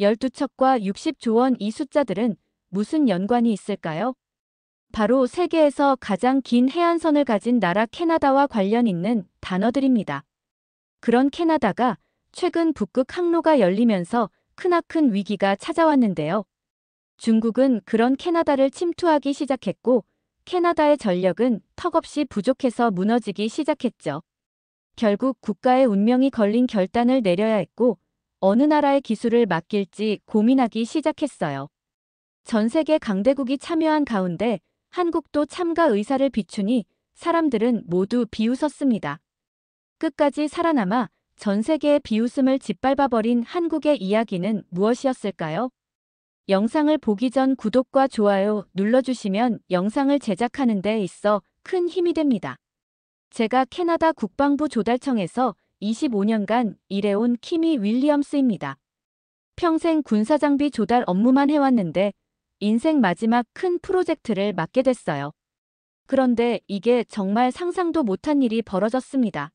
12척과 60조 원 이 숫자들은 무슨 연관이 있을까요? 바로 세계에서 가장 긴 해안선을 가진 나라 캐나다와 관련 있는 단어들입니다. 그런 캐나다가 최근 북극 항로가 열리면서 크나큰 위기가 찾아왔는데요. 중국은 그런 캐나다를 침투하기 시작했고 캐나다의 전력은 턱없이 부족해서 무너지기 시작했죠. 결국 국가의 운명이 걸린 결단을 내려야 했고 어느 나라의 기술을 맡길지 고민하기 시작했어요. 전 세계 강대국이 참여한 가운데 한국도 참가 의사를 비추니 사람들은 모두 비웃었습니다. 끝까지 살아남아 전 세계의 비웃음을 짓밟아버린 한국의 이야기는 무엇이었을까요? 영상을 보기 전 구독과 좋아요 눌러주시면 영상을 제작하는 데 있어 큰 힘이 됩니다. 제가 캐나다 국방부 조달청에서 25년간 일해온 키미 윌리엄스입니다. 평생 군사장비 조달 업무만 해왔는데 인생 마지막 큰 프로젝트를 맡게 됐어요. 그런데 이게 정말 상상도 못한 일이 벌어졌습니다.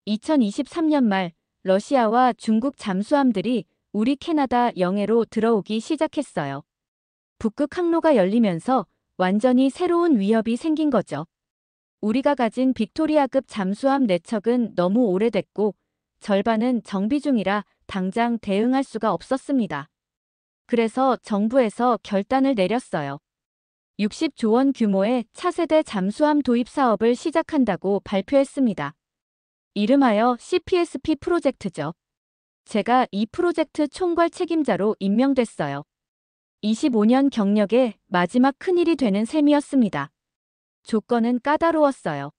2023년 말 러시아와 중국 잠수함들이 우리 캐나다 영해로 들어오기 시작했어요. 북극 항로가 열리면서 완전히 새로운 위협이 생긴 거죠. 우리가 가진 빅토리아급 잠수함 4척은 너무 오래됐고 절반은 정비 중이라 당장 대응할 수가 없었습니다. 그래서 정부에서 결단을 내렸어요. 60조 원 규모의 차세대 잠수함 도입 사업을 시작한다고 발표했습니다. 이름하여 CPSP 프로젝트죠. 제가 이 프로젝트 총괄 책임자로 임명됐어요. 25년 경력의 마지막 큰일이 되는 셈이었습니다. 조건은 까다로웠어요.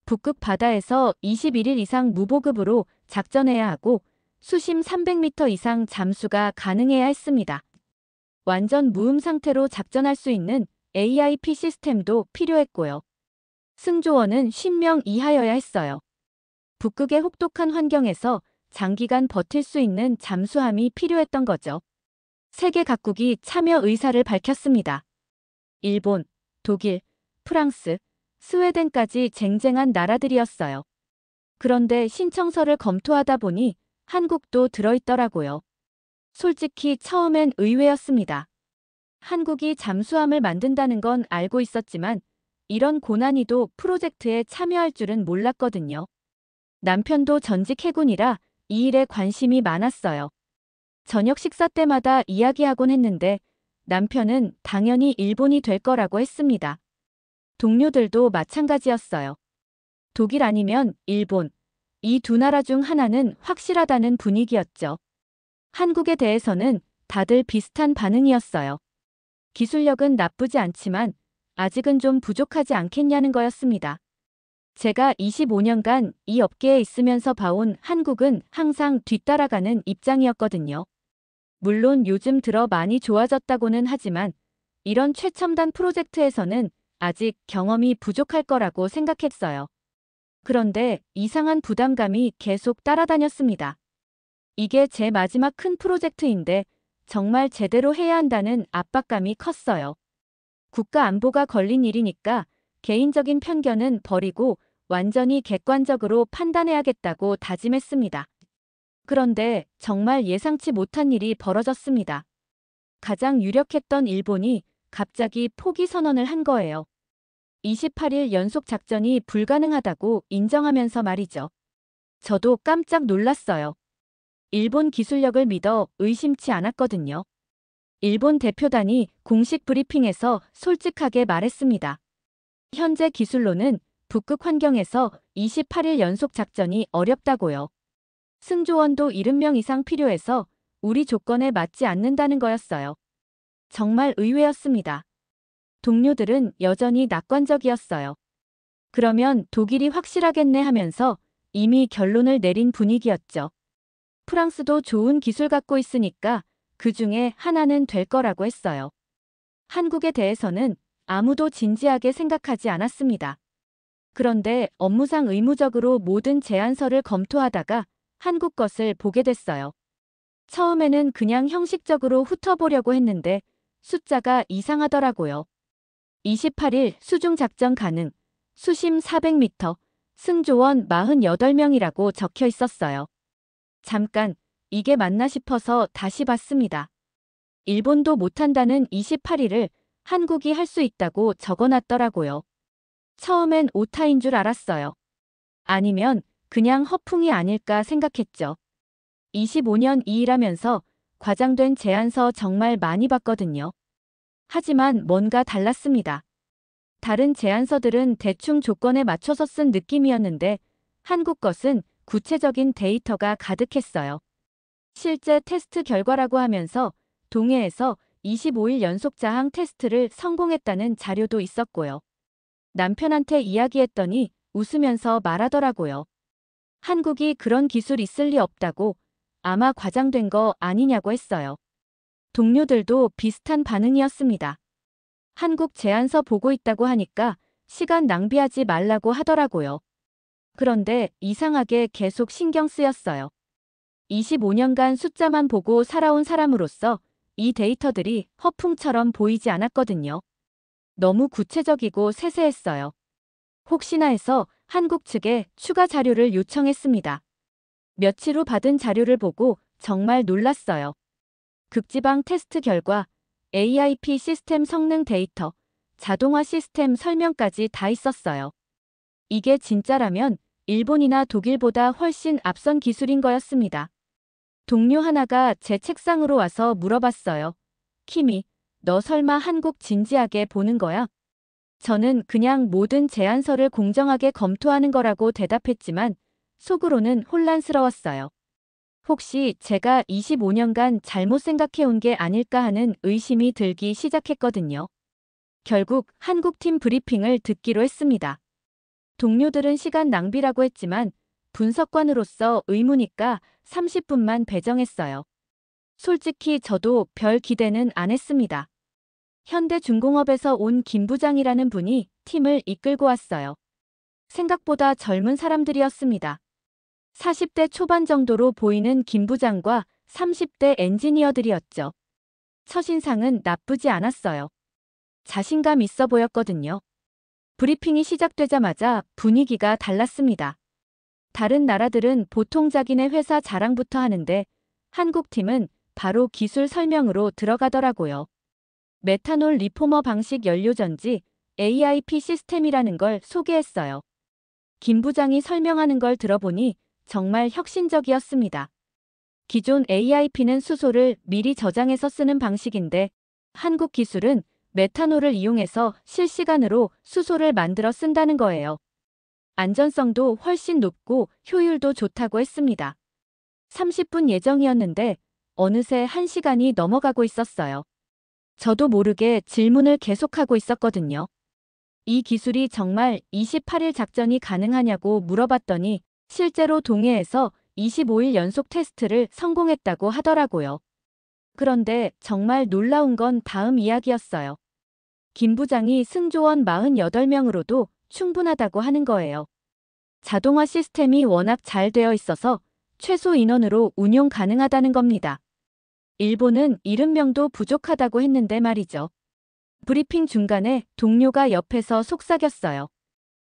북극 바다에서 21일 이상 무보급으로 작전해야 하고 수심 300m 이상 잠수가 가능해야 했습니다. 완전 무음 상태로 작전할 수 있는 AIP 시스템도 필요했고요. 승조원은 10명 이하여야 했어요. 북극의 혹독한 환경에서 장기간 버틸 수 있는 잠수함이 필요했던 거죠. 세계 각국이 참여 의사를 밝혔습니다. 일본, 독일, 프랑스, 스웨덴까지 쟁쟁한 나라들이었어요. 그런데 신청서를 검토하다 보니 한국도 들어있더라고요. 솔직히 처음엔 의외였습니다. 한국이 잠수함을 만든다는 건 알고 있었지만 이런 고난이도 프로젝트에 참여할 줄은 몰랐거든요. 남편도 전직 해군이라 이 일에 관심이 많았어요. 저녁 식사 때마다 이야기하곤 했는데 남편은 당연히 일본이 될 거라고 했습니다. 동료들도 마찬가지였어요. 독일 아니면 일본, 이 두 나라 중 하나는 확실하다는 분위기였죠. 한국에 대해서는 다들 비슷한 반응이었어요. 기술력은 나쁘지 않지만 아직은 좀 부족하지 않겠냐는 거였습니다. 제가 25년간 이 업계에 있으면서 봐온 한국은 항상 뒤따라가는 입장이었거든요. 물론 요즘 들어 많이 좋아졌다고는 하지만 이런 최첨단 프로젝트에서는 아직 경험이 부족할 거라고 생각했어요. 그런데 이상한 부담감이 계속 따라다녔습니다. 이게 제 마지막 큰 프로젝트인데 정말 제대로 해야 한다는 압박감이 컸어요. 국가 안보가 걸린 일이니까 개인적인 편견은 버리고 완전히 객관적으로 판단해야겠다고 다짐했습니다. 그런데 정말 예상치 못한 일이 벌어졌습니다. 가장 유력했던 일본이 갑자기 포기 선언을 한 거예요. 28일 연속 작전이 불가능하다고 인정하면서 말이죠. 저도 깜짝 놀랐어요. 일본 기술력을 믿어 의심치 않았거든요. 일본 대표단이 공식 브리핑에서 솔직하게 말했습니다. 현재 기술로는 북극 환경에서 28일 연속 작전이 어렵다고요. 승조원도 70명 이상 필요해서 우리 조건에 맞지 않는다는 거였어요. 정말 의외였습니다. 동료들은 여전히 낙관적이었어요. 그러면 독일이 확실하겠네 하면서 이미 결론을 내린 분위기였죠. 프랑스도 좋은 기술 갖고 있으니까 그 중에 하나는 될 거라고 했어요. 한국에 대해서는 아무도 진지하게 생각하지 않았습니다. 그런데 업무상 의무적으로 모든 제안서를 검토하다가 한국 것을 보게 됐어요. 처음에는 그냥 형식적으로 훑어보려고 했는데 숫자가 이상하더라고요. 28일 수중 작전 가능, 수심 400m, 승조원 48명이라고 적혀 있었어요. 잠깐, 이게 맞나 싶어서 다시 봤습니다. 일본도 못한다는 28일을 한국이 할 수 있다고 적어놨더라고요. 처음엔 오타인 줄 알았어요. 아니면 그냥 허풍이 아닐까 생각했죠. 25년 이 일하면서 과장된 제안서 정말 많이 봤거든요. 하지만 뭔가 달랐습니다. 다른 제안서들은 대충 조건에 맞춰서 쓴 느낌이었는데 한국 것은 구체적인 데이터가 가득했어요. 실제 테스트 결과라고 하면서 동해에서 25일 연속 자항 테스트를 성공했다는 자료도 있었고요. 남편한테 이야기했더니 웃으면서 말하더라고요. 한국이 그런 기술 있을 리 없다고, 아마 과장된 거 아니냐고 했어요. 동료들도 비슷한 반응이었습니다. 한국 제안서 보고 있다고 하니까 시간 낭비하지 말라고 하더라고요. 그런데 이상하게 계속 신경 쓰였어요. 25년간 숫자만 보고 살아온 사람으로서 이 데이터들이 허풍처럼 보이지 않았거든요. 너무 구체적이고 세세했어요. 혹시나 해서 한국 측에 추가 자료를 요청했습니다. 며칠 후 받은 자료를 보고 정말 놀랐어요. 극지방 테스트 결과, AIP 시스템 성능 데이터, 자동화 시스템 설명까지 다 있었어요. 이게 진짜라면 일본이나 독일보다 훨씬 앞선 기술인 거였습니다. 동료 하나가 제 책상으로 와서 물어봤어요. 키미, 너 설마 한국 진지하게 보는 거야? 저는 그냥 모든 제안서를 공정하게 검토하는 거라고 대답했지만 속으로는 혼란스러웠어요. 혹시 제가 25년간 잘못 생각해온 게 아닐까 하는 의심이 들기 시작했거든요. 결국 한국팀 브리핑을 듣기로 했습니다. 동료들은 시간 낭비라고 했지만 분석관으로서 의무니까 30분만 배정했어요. 솔직히 저도 별 기대는 안 했습니다. 현대중공업에서 온 김 부장이라는 분이 팀을 이끌고 왔어요. 생각보다 젊은 사람들이었습니다. 40대 초반 정도로 보이는 김 부장과 30대 엔지니어들이었죠. 첫인상은 나쁘지 않았어요. 자신감 있어 보였거든요. 브리핑이 시작되자마자 분위기가 달랐습니다. 다른 나라들은 보통 자기네 회사 자랑부터 하는데 한국 팀은 바로 기술 설명으로 들어가더라고요. 메탄올 리포머 방식 연료전지 AIP 시스템이라는 걸 소개했어요. 김 부장이 설명하는 걸 들어보니 정말 혁신적이었습니다. 기존 AIP는 수소를 미리 저장해서 쓰는 방식인데 한국 기술은 메탄올을 이용해서 실시간으로 수소를 만들어 쓴다는 거예요. 안전성도 훨씬 높고 효율도 좋다고 했습니다. 30분 예정이었는데 어느새 1시간이 넘어가고 있었어요. 저도 모르게 질문을 계속하고 있었거든요. 이 기술이 정말 28일 작전이 가능하냐고 물어봤더니 실제로 동해에서 25일 연속 테스트를 성공했다고 하더라고요. 그런데 정말 놀라운 건 다음 이야기였어요. 김 부장이 승조원 48명으로도 충분하다고 하는 거예요. 자동화 시스템이 워낙 잘 되어 있어서 최소 인원으로 운용 가능하다는 겁니다. 일본은 70명도 부족하다고 했는데 말이죠. 브리핑 중간에 동료가 옆에서 속삭였어요.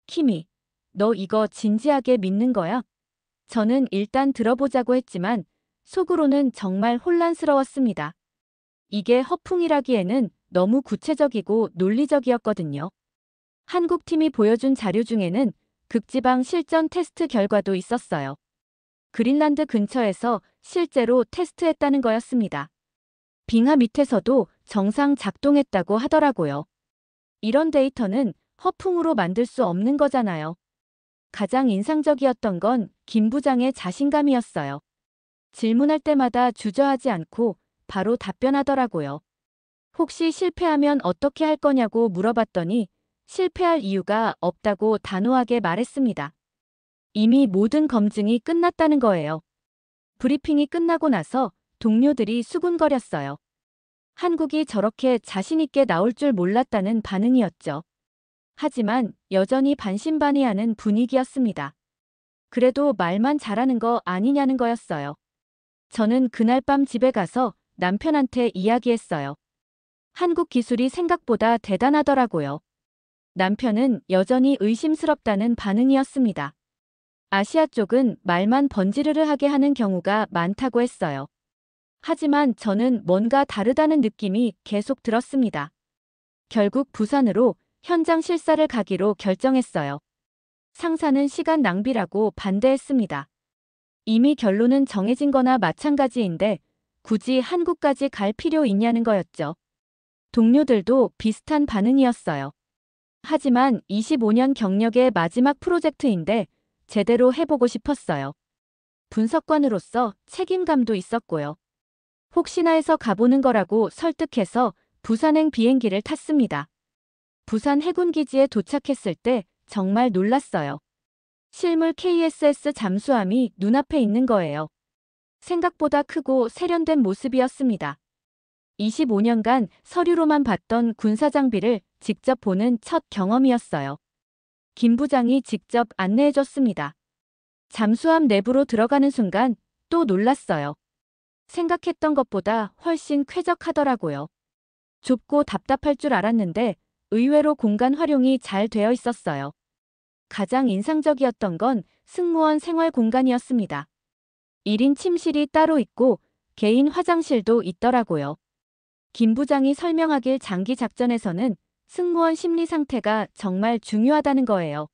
키미, 너 이거 진지하게 믿는 거야? 저는 일단 들어보자고 했지만 속으로는 정말 혼란스러웠습니다. 이게 허풍이라기에는 너무 구체적이고 논리적이었거든요. 한국팀이 보여준 자료 중에는 극지방 실전 테스트 결과도 있었어요. 그린란드 근처에서 실제로 테스트했다는 거였습니다. 빙하 밑에서도 정상 작동했다고 하더라고요. 이런 데이터는 허풍으로 만들 수 없는 거잖아요. 가장 인상적이었던 건 김 부장의 자신감이었어요. 질문할 때마다 주저하지 않고 바로 답변하더라고요. 혹시 실패하면 어떻게 할 거냐고 물어봤더니 실패할 이유가 없다고 단호하게 말했습니다. 이미 모든 검증이 끝났다는 거예요. 브리핑이 끝나고 나서 동료들이 수군거렸어요. 한국이 저렇게 자신있게 나올 줄 몰랐다는 반응이었죠. 하지만 여전히 반신반의하는 분위기였습니다. 그래도 말만 잘하는 거 아니냐는 거였어요. 저는 그날 밤 집에 가서 남편한테 이야기했어요. 한국 기술이 생각보다 대단하더라고요. 남편은 여전히 의심스럽다는 반응이었습니다. 아시아 쪽은 말만 번지르르하게 하는 경우가 많다고 했어요. 하지만 저는 뭔가 다르다는 느낌이 계속 들었습니다. 결국 부산으로 현장 실사를 가기로 결정했어요. 상사는 시간 낭비라고 반대했습니다. 이미 결론은 정해진 거나 마찬가지인데 굳이 한국까지 갈 필요 있냐는 거였죠. 동료들도 비슷한 반응이었어요. 하지만 25년 경력의 마지막 프로젝트인데 제대로 해보고 싶었어요. 분석관으로서 책임감도 있었고요. 혹시나 해서 가보는 거라고 설득해서 부산행 비행기를 탔습니다. 부산 해군기지에 도착했을 때 정말 놀랐어요. 실물 KSS 잠수함이 눈앞에 있는 거예요. 생각보다 크고 세련된 모습이었습니다. 25년간 서류로만 봤던 군사장비를 직접 보는 첫 경험이었어요. 김 부장이 직접 안내해줬습니다. 잠수함 내부로 들어가는 순간 또 놀랐어요. 생각했던 것보다 훨씬 쾌적하더라고요. 좁고 답답할 줄 알았는데 의외로 공간 활용이 잘 되어 있었어요. 가장 인상적이었던 건 승무원 생활 공간이었습니다. 1인 침실이 따로 있고 개인 화장실도 있더라고요. 김 부장이 설명하길 장기 작전에서는 승무원 심리 상태가 정말 중요하다는 거예요.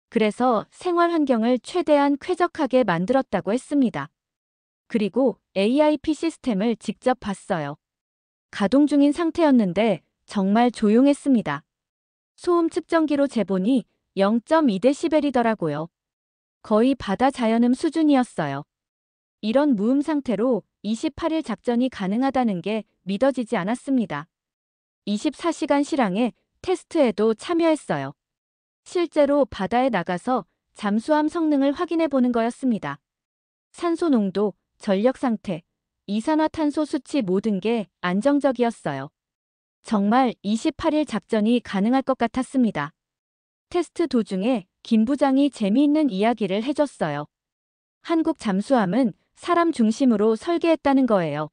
그래서 생활 환경을 최대한 쾌적하게 만들었다고 했습니다. 그리고 AIP 시스템을 직접 봤어요. 가동 중인 상태였는데 정말 조용했습니다. 소음 측정기로 재보니 0.2데시벨이더라고요. 거의 바다 자연음 수준이었어요. 이런 무음 상태로 28일 작전이 가능하다는 게 믿어지지 않았습니다. 24시간 실황에 테스트에도 참여했어요. 실제로 바다에 나가서 잠수함 성능을 확인해 보는 거였습니다. 산소 농도, 전력 상태, 이산화탄소 수치 모든 게 안정적이었어요. 정말 28일 작전이 가능할 것 같았습니다. 테스트 도중에 김 부장이 재미있는 이야기를 해줬어요. 한국 잠수함은 사람 중심으로 설계했다는 거예요.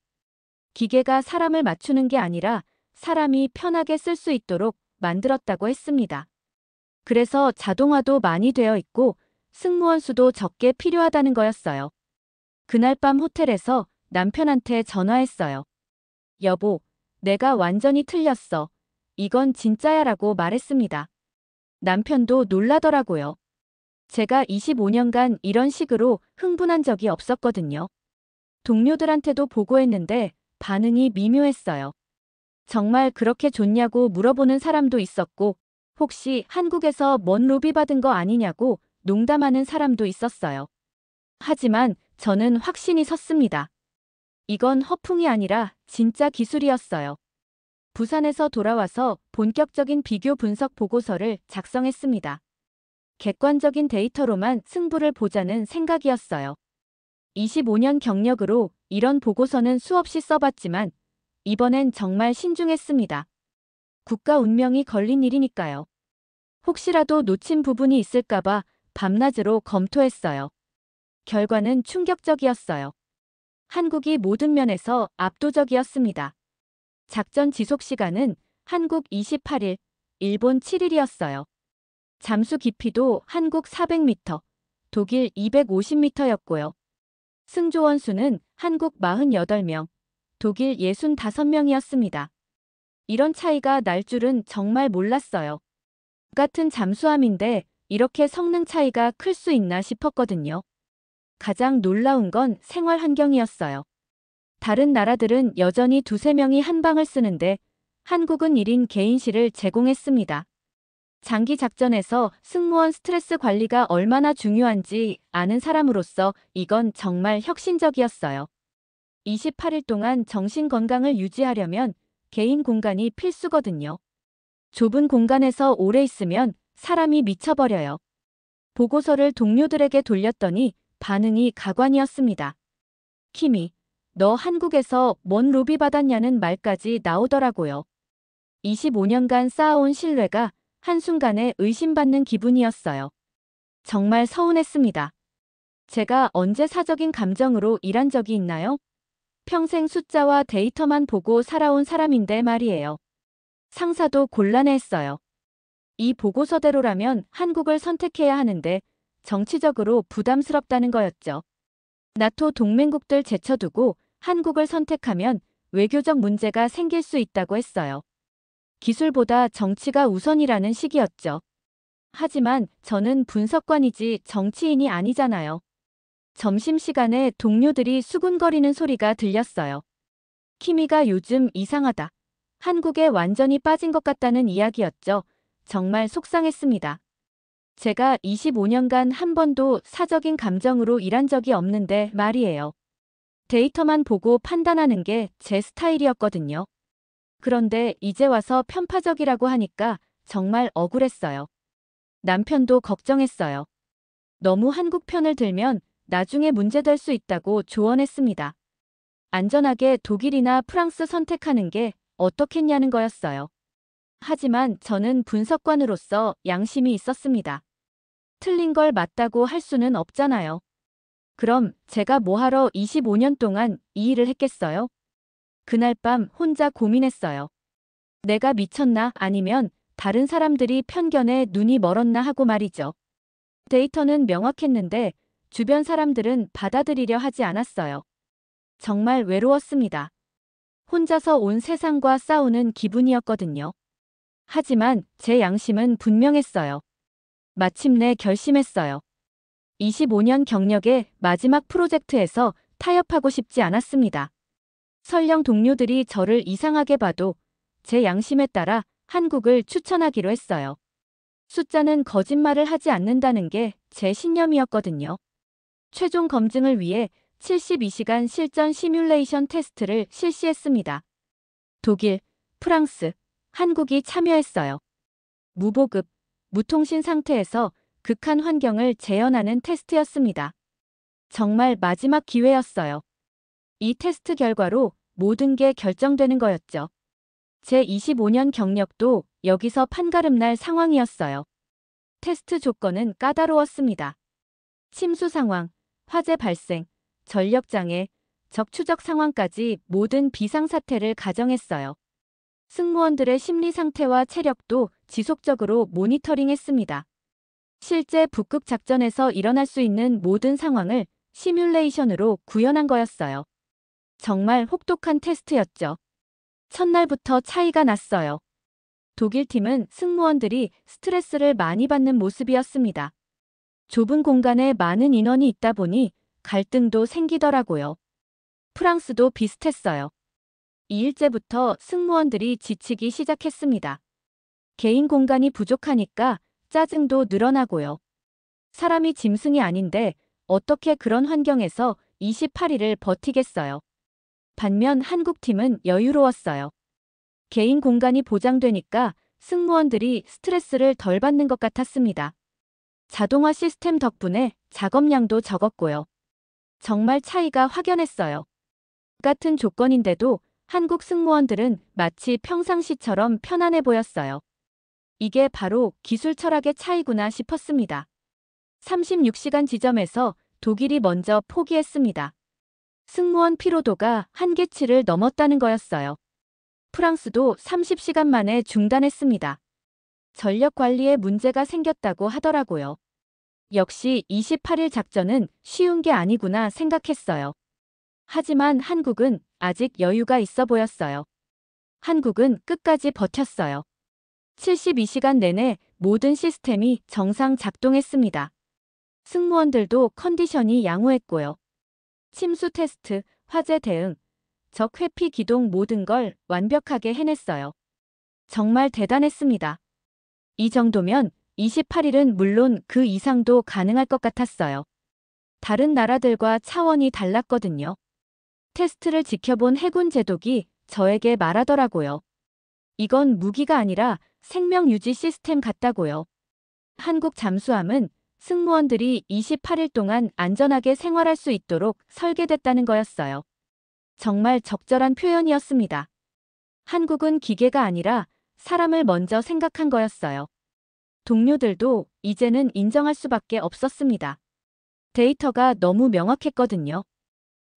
기계가 사람을 맞추는 게 아니라 사람이 편하게 쓸 수 있도록 만들었다고 했습니다. 그래서 자동화도 많이 되어 있고 승무원 수도 적게 필요하다는 거였어요. 그날 밤 호텔에서 남편한테 전화했어요. 여보, 내가 완전히 틀렸어. 이건 진짜야라고 말했습니다. 남편도 놀라더라고요. 제가 25년간 이런 식으로 흥분한 적이 없었거든요. 동료들한테도 보고했는데 반응이 미묘했어요. 정말 그렇게 좋냐고 물어보는 사람도 있었고, 혹시 한국에서 뭔 로비 받은 거 아니냐고 농담하는 사람도 있었어요. 하지만 저는 확신이 섰습니다. 이건 허풍이 아니라 진짜 기술이었어요. 부산에서 돌아와서 본격적인 비교 분석 보고서를 작성했습니다. 객관적인 데이터로만 승부를 보자는 생각이었어요. 25년 경력으로 이런 보고서는 수없이 써봤지만 이번엔 정말 신중했습니다. 국가 운명이 걸린 일이니까요. 혹시라도 놓친 부분이 있을까봐 밤낮으로 검토했어요. 결과는 충격적이었어요. 한국이 모든 면에서 압도적이었습니다. 작전 지속 시간은 한국 28일, 일본 7일이었어요. 잠수 깊이도 한국 400m, 독일 250m였고요. 승조원 수는 한국 48명, 독일 65명이었습니다. 이런 차이가 날 줄은 정말 몰랐어요. 같은 잠수함인데 이렇게 성능 차이가 클 수 있나 싶었거든요. 가장 놀라운 건 생활 환경이었어요. 다른 나라들은 여전히 두세 명이 한 방을 쓰는데 한국은 1인 개인실을 제공했습니다. 장기 작전에서 승무원 스트레스 관리가 얼마나 중요한지 아는 사람으로서 이건 정말 혁신적이었어요. 28일 동안 정신 건강을 유지하려면 개인 공간이 필수거든요. 좁은 공간에서 오래 있으면 사람이 미쳐버려요. 보고서를 동료들에게 돌렸더니 반응이 가관이었습니다. 키미, 너 한국에서 뭔 로비 받았냐는 말까지 나오더라고요. 25년간 쌓아온 신뢰가 한순간에 의심받는 기분이었어요. 정말 서운했습니다. 제가 언제 사적인 감정으로 일한 적이 있나요? 평생 숫자와 데이터만 보고 살아온 사람인데 말이에요. 상사도 곤란해했어요. 이 보고서대로라면 한국을 선택해야 하는데 정치적으로 부담스럽다는 거였죠. 나토 동맹국들 제쳐두고 한국을 선택하면 외교적 문제가 생길 수 있다고 했어요. 기술보다 정치가 우선이라는 식이었죠. 하지만 저는 분석관이지 정치인이 아니잖아요. 점심시간에 동료들이 수군거리는 소리가 들렸어요. 키미가 요즘 이상하다. 한국에 완전히 빠진 것 같다는 이야기였죠. 정말 속상했습니다. 제가 25년간 한 번도 사적인 감정으로 일한 적이 없는데 말이에요. 데이터만 보고 판단하는 게 제 스타일이었거든요. 그런데 이제 와서 편파적이라고 하니까 정말 억울했어요. 남편도 걱정했어요. 너무 한국 편을 들면 나중에 문제될 수 있다고 조언했습니다. 안전하게 독일이나 프랑스 선택하는 게 어떻겠냐는 거였어요. 하지만 저는 분석관으로서 양심이 있었습니다. 틀린 걸 맞다고 할 수는 없잖아요. 그럼 제가 뭐하러 25년 동안 이 일을 했겠어요? 그날 밤 혼자 고민했어요. 내가 미쳤나 아니면 다른 사람들이 편견에 눈이 멀었나 하고 말이죠. 데이터는 명확했는데 주변 사람들은 받아들이려 하지 않았어요. 정말 외로웠습니다. 혼자서 온 세상과 싸우는 기분이었거든요. 하지만 제 양심은 분명했어요. 마침내 결심했어요. 25년 경력의 마지막 프로젝트에서 타협하고 싶지 않았습니다. 설령 동료들이 저를 이상하게 봐도 제 양심에 따라 한국을 추천하기로 했어요. 숫자는 거짓말을 하지 않는다는 게 제 신념이었거든요. 최종 검증을 위해 72시간 실전 시뮬레이션 테스트를 실시했습니다. 독일, 프랑스, 한국이 참여했어요. 무보급, 무통신 상태에서 극한 환경을 재현하는 테스트였습니다. 정말 마지막 기회였어요. 이 테스트 결과로 모든 게 결정되는 거였죠. 제 25년 경력도 여기서 판가름 날 상황이었어요. 테스트 조건은 까다로웠습니다. 침수 상황, 화재 발생, 전력장애, 적추적 상황까지 모든 비상사태를 가정했어요. 승무원들의 심리 상태와 체력도 지속적으로 모니터링했습니다. 실제 북극 작전에서 일어날 수 있는 모든 상황을 시뮬레이션으로 구현한 거였어요. 정말 혹독한 테스트였죠. 첫날부터 차이가 났어요. 독일 팀은 승무원들이 스트레스를 많이 받는 모습이었습니다. 좁은 공간에 많은 인원이 있다 보니 갈등도 생기더라고요. 프랑스도 비슷했어요. 2일째부터 승무원들이 지치기 시작했습니다. 개인 공간이 부족하니까 짜증도 늘어나고요. 사람이 짐승이 아닌데 어떻게 그런 환경에서 28일을 버티겠어요. 반면 한국팀은 여유로웠어요. 개인 공간이 보장되니까 승무원들이 스트레스를 덜 받는 것 같았습니다. 자동화 시스템 덕분에 작업량도 적었고요. 정말 차이가 확연했어요. 같은 조건인데도 한국 승무원들은 마치 평상시처럼 편안해 보였어요. 이게 바로 기술 철학의 차이구나 싶었습니다. 36시간 지점에서 독일이 먼저 포기했습니다. 승무원 피로도가 한계치를 넘었다는 거였어요. 프랑스도 30시간 만에 중단했습니다. 전력 관리에 문제가 생겼다고 하더라고요. 역시 28일 작전은 쉬운 게 아니구나 생각했어요. 하지만 한국은 아직 여유가 있어 보였어요. 한국은 끝까지 버텼어요. 72시간 내내 모든 시스템이 정상 작동했습니다. 승무원들도 컨디션이 양호했고요. 침수 테스트, 화재 대응, 적 회피 기동 모든 걸 완벽하게 해냈어요. 정말 대단했습니다. 이 정도면 28일은 물론 그 이상도 가능할 것 같았어요. 다른 나라들과 차원이 달랐거든요. 테스트를 지켜본 해군 제독이 저에게 말하더라고요. 이건 무기가 아니라 생명 유지 시스템 같다고요. 한국 잠수함은 승무원들이 28일 동안 안전하게 생활할 수 있도록 설계됐다는 거였어요. 정말 적절한 표현이었습니다. 한국은 기계가 아니라 사람을 먼저 생각한 거였어요. 동료들도 이제는 인정할 수밖에 없었습니다. 데이터가 너무 명확했거든요.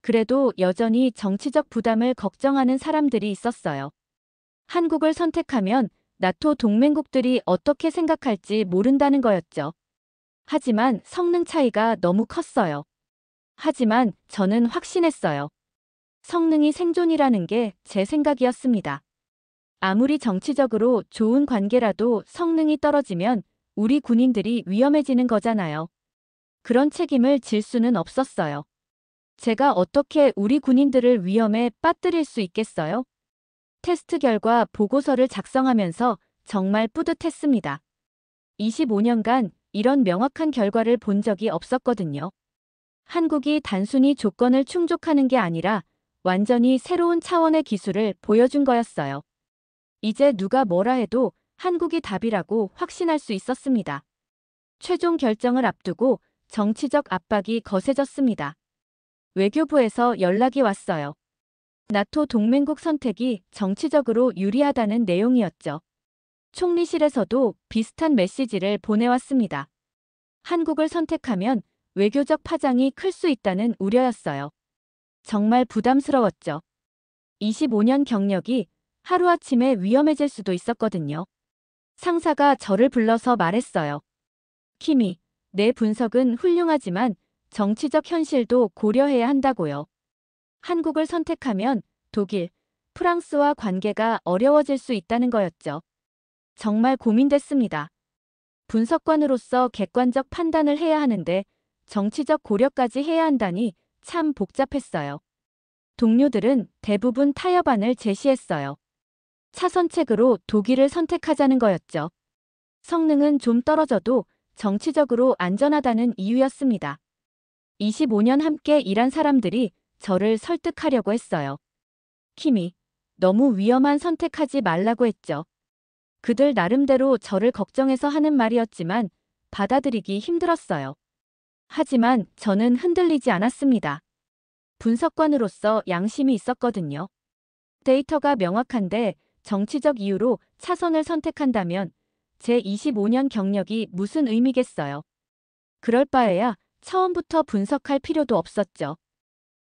그래도 여전히 정치적 부담을 걱정하는 사람들이 있었어요. 한국을 선택하면 나토 동맹국들이 어떻게 생각할지 모른다는 거였죠. 하지만 성능 차이가 너무 컸어요. 하지만 저는 확신했어요. 성능이 생존이라는 게 제 생각이었습니다. 아무리 정치적으로 좋은 관계라도 성능이 떨어지면 우리 군인들이 위험해지는 거잖아요. 그런 책임을 질 수는 없었어요. 제가 어떻게 우리 군인들을 위험에 빠뜨릴 수 있겠어요? 테스트 결과 보고서를 작성하면서 정말 뿌듯했습니다. 25년간 이런 명확한 결과를 본 적이 없었거든요. 한국이 단순히 조건을 충족하는 게 아니라 완전히 새로운 차원의 기술을 보여준 거였어요. 이제 누가 뭐라 해도 한국이 답이라고 확신할 수 있었습니다. 최종 결정을 앞두고 정치적 압박이 거세졌습니다. 외교부에서 연락이 왔어요. 나토 동맹국 선택이 정치적으로 유리하다는 내용이었죠. 총리실에서도 비슷한 메시지를 보내왔습니다. 한국을 선택하면 외교적 파장이 클 수 있다는 우려였어요. 정말 부담스러웠죠. 25년 경력이 하루아침에 위험해질 수도 있었거든요. 상사가 저를 불러서 말했어요. 키미, 내 분석은 훌륭하지만 정치적 현실도 고려해야 한다고요. 한국을 선택하면 독일, 프랑스와 관계가 어려워질 수 있다는 거였죠. 정말 고민됐습니다. 분석관으로서 객관적 판단을 해야 하는데 정치적 고려까지 해야 한다니 참 복잡했어요. 동료들은 대부분 타협안을 제시했어요. 차선책으로 독일을 선택하자는 거였죠. 성능은 좀 떨어져도 정치적으로 안전하다는 이유였습니다. 25년 함께 일한 사람들이 저를 설득하려고 했어요. 키미, 너무 위험한 선택하지 말라고 했죠. 그들 나름대로 저를 걱정해서 하는 말이었지만 받아들이기 힘들었어요. 하지만 저는 흔들리지 않았습니다. 분석관으로서 양심이 있었거든요. 데이터가 명확한데 정치적 이유로 차선을 선택한다면 제 25년 경력이 무슨 의미겠어요. 그럴 바에야 처음부터 분석할 필요도 없었죠.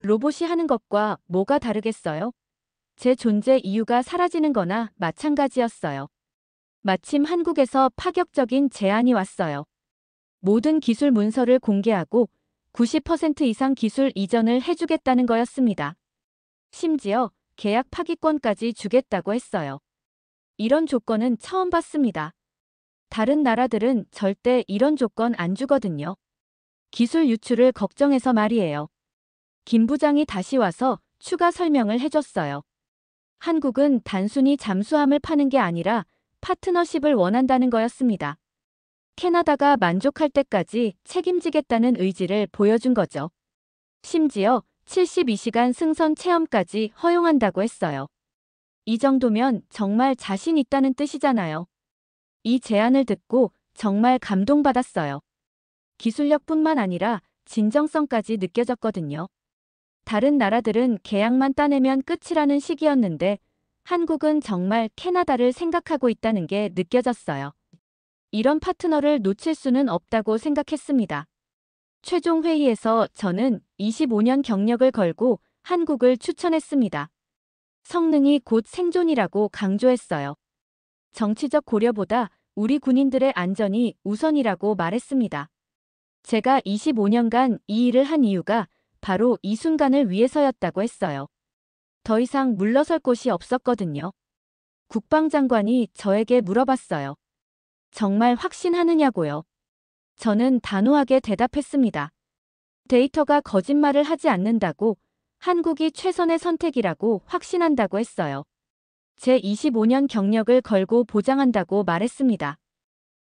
로봇이 하는 것과 뭐가 다르겠어요? 제 존재 이유가 사라지는 거나 마찬가지였어요. 마침 한국에서 파격적인 제안이 왔어요. 모든 기술 문서를 공개하고 90% 이상 기술 이전을 해주겠다는 거였습니다. 심지어 계약 파기권까지 주겠다고 했어요. 이런 조건은 처음 봤습니다. 다른 나라들은 절대 이런 조건 안 주거든요. 기술 유출을 걱정해서 말이에요. 김 부장이 다시 와서 추가 설명을 해줬어요. 한국은 단순히 잠수함을 파는 게 아니라 파트너십을 원한다는 거였습니다. 캐나다가 만족할 때까지 책임지겠다는 의지를 보여준 거죠. 심지어 72시간 승선 체험까지 허용한다고 했어요. 이 정도면 정말 자신 있다는 뜻이잖아요. 이 제안을 듣고 정말 감동받았어요. 기술력뿐만 아니라 진정성까지 느껴졌거든요. 다른 나라들은 계약만 따내면 끝이라는 시기였는데 한국은 정말 캐나다를 생각하고 있다는 게 느껴졌어요. 이런 파트너를 놓칠 수는 없다고 생각했습니다. 최종 회의에서 저는 25년 경력을 걸고 한국을 추천했습니다. 성능이 곧 생존이라고 강조했어요. 정치적 고려보다 우리 군인들의 안전이 우선이라고 말했습니다. 제가 25년간 이 일을 한 이유가 바로 이 순간을 위해서였다고 했어요. 더 이상 물러설 곳이 없었거든요. 국방장관이 저에게 물어봤어요. 정말 확신하느냐고요. 저는 단호하게 대답했습니다. 데이터가 거짓말을 하지 않는다고, 한국이 최선의 선택이라고 확신한다고 했어요. 제 25년 경력을 걸고 보장한다고 말했습니다.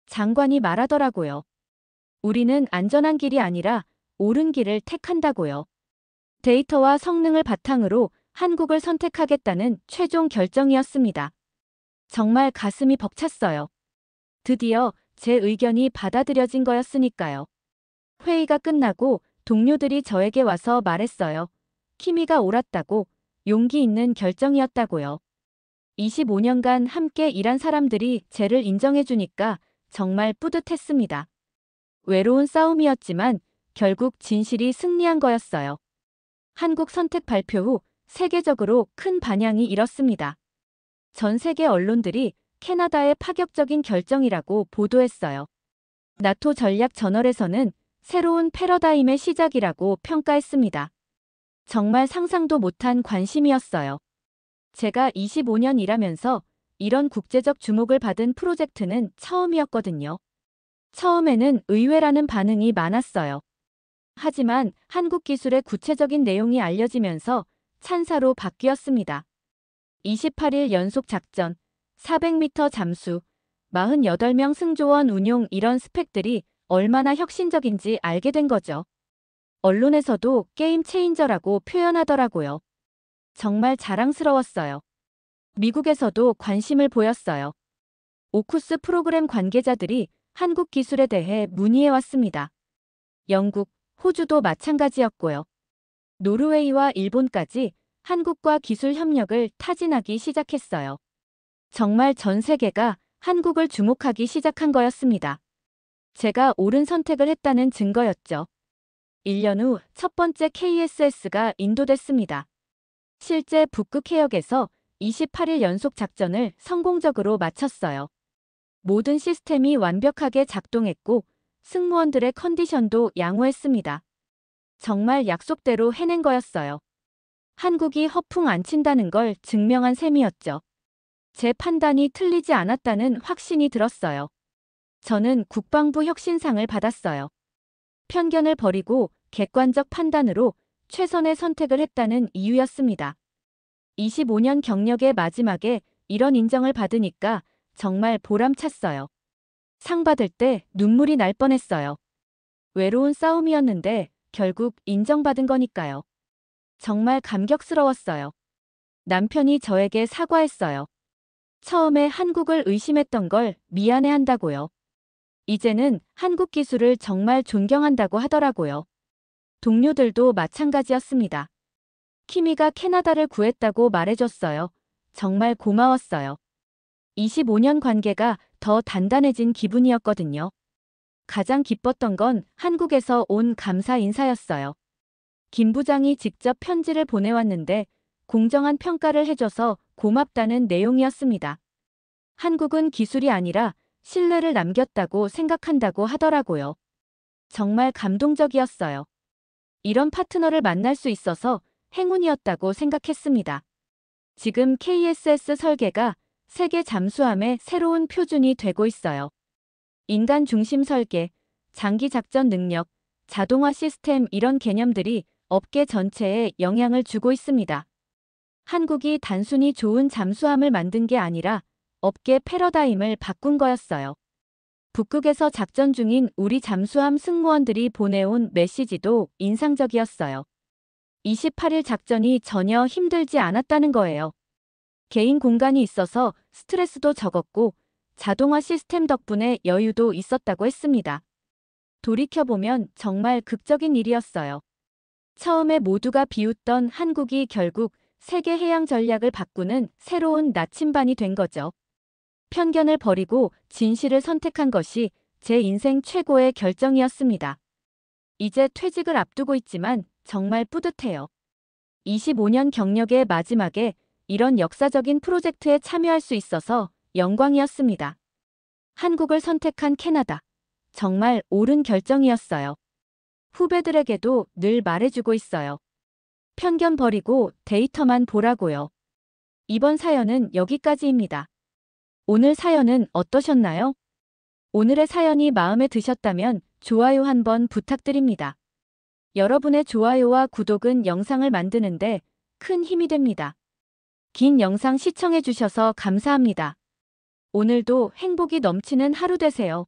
장관이 말하더라고요. 우리는 안전한 길이 아니라 옳은 길을 택한다고요. 데이터와 성능을 바탕으로 한국을 선택하겠다는 최종 결정이었습니다. 정말 가슴이 벅찼어요. 드디어 제 의견이 받아들여진 거였으니까요. 회의가 끝나고 동료들이 저에게 와서 말했어요. 키미가 옳았다고, 용기 있는 결정이었다고요. 25년간 함께 일한 사람들이 쟤를 인정해주니까 정말 뿌듯했습니다. 외로운 싸움이었지만 결국 진실이 승리한 거였어요. 한국 선택 발표 후 세계적으로 큰 반향이 일었습니다. 전 세계 언론들이 캐나다의 파격적인 결정이라고 보도했어요. 나토 전략 저널에서는 새로운 패러다임의 시작이라고 평가했습니다. 정말 상상도 못한 관심이었어요. 제가 25년 일하면서 이런 국제적 주목을 받은 프로젝트는 처음이었거든요. 처음에는 의외라는 반응이 많았어요. 하지만 한국 기술의 구체적인 내용이 알려지면서 찬사로 바뀌었습니다. 28일 연속 작전, 400m 잠수, 48명 승조원 운용 이런 스펙들이 얼마나 혁신적인지 알게 된 거죠. 언론에서도 게임 체인저라고 표현하더라고요. 정말 자랑스러웠어요. 미국에서도 관심을 보였어요. 오쿠스 프로그램 관계자들이 한국 기술에 대해 문의해왔습니다. 영국, 호주도 마찬가지였고요. 노르웨이와 일본까지 한국과 기술 협력을 타진하기 시작했어요. 정말 전 세계가 한국을 주목하기 시작한 거였습니다. 제가 옳은 선택을 했다는 증거였죠. 1년 후 첫 번째 KSS가 인도됐습니다. 실제 북극 해역에서 28일 연속 작전을 성공적으로 마쳤어요. 모든 시스템이 완벽하게 작동했고 승무원들의 컨디션도 양호했습니다. 정말 약속대로 해낸 거였어요. 한국이 허풍 안 친다는 걸 증명한 셈이었죠. 제 판단이 틀리지 않았다는 확신이 들었어요. 저는 국방부 혁신상을 받았어요. 편견을 버리고 객관적 판단으로 최선의 선택을 했다는 이유였습니다. 25년 경력의 마지막에 이런 인정을 받으니까 정말 보람찼어요. 상 받을 때 눈물이 날 뻔했어요. 외로운 싸움이었는데 결국 인정받은 거니까요. 정말 감격스러웠어요. 남편이 저에게 사과했어요. 처음에 한국을 의심했던 걸 미안해한다고요. 이제는 한국 기술을 정말 존경한다고 하더라고요. 동료들도 마찬가지였습니다. 키미가 캐나다를 구했다고 말해줬어요. 정말 고마웠어요. 25년 관계가 더 단단해진 기분이었거든요. 가장 기뻤던 건 한국에서 온 감사 인사였어요. 김 부장이 직접 편지를 보내왔는데 공정한 평가를 해줘서 고맙다는 내용이었습니다. 한국은 기술이 아니라 신뢰를 남겼다고 생각한다고 하더라고요. 정말 감동적이었어요. 이런 파트너를 만날 수 있어서 행운이었다고 생각했습니다. 지금 KSS 설계가 세계 잠수함의 새로운 표준이 되고 있어요. 인간 중심 설계, 장기 작전 능력, 자동화 시스템 이런 개념들이 업계 전체에 영향을 주고 있습니다. 한국이 단순히 좋은 잠수함을 만든 게 아니라 업계 패러다임을 바꾼 거였어요. 북극에서 작전 중인 우리 잠수함 승무원들이 보내온 메시지도 인상적이었어요. 28일 작전이 전혀 힘들지 않았다는 거예요. 개인 공간이 있어서 스트레스도 적었고 자동화 시스템 덕분에 여유도 있었다고 했습니다. 돌이켜보면 정말 극적인 일이었어요. 처음에 모두가 비웃던 한국이 결국 세계 해양 전략을 바꾸는 새로운 나침반이 된 거죠. 편견을 버리고 진실을 선택한 것이 제 인생 최고의 결정이었습니다. 이제 퇴직을 앞두고 있지만 정말 뿌듯해요. 25년 경력의 마지막에 이런 역사적인 프로젝트에 참여할 수 있어서 영광이었습니다. 한국을 선택한 캐나다. 정말 옳은 결정이었어요. 후배들에게도 늘 말해주고 있어요. 편견 버리고 데이터만 보라고요. 이번 사연은 여기까지입니다. 오늘 사연은 어떠셨나요? 오늘의 사연이 마음에 드셨다면 좋아요 한번 부탁드립니다. 여러분의 좋아요와 구독은 영상을 만드는데 큰 힘이 됩니다. 긴 영상 시청해주셔서 감사합니다. 오늘도 행복이 넘치는 하루 되세요.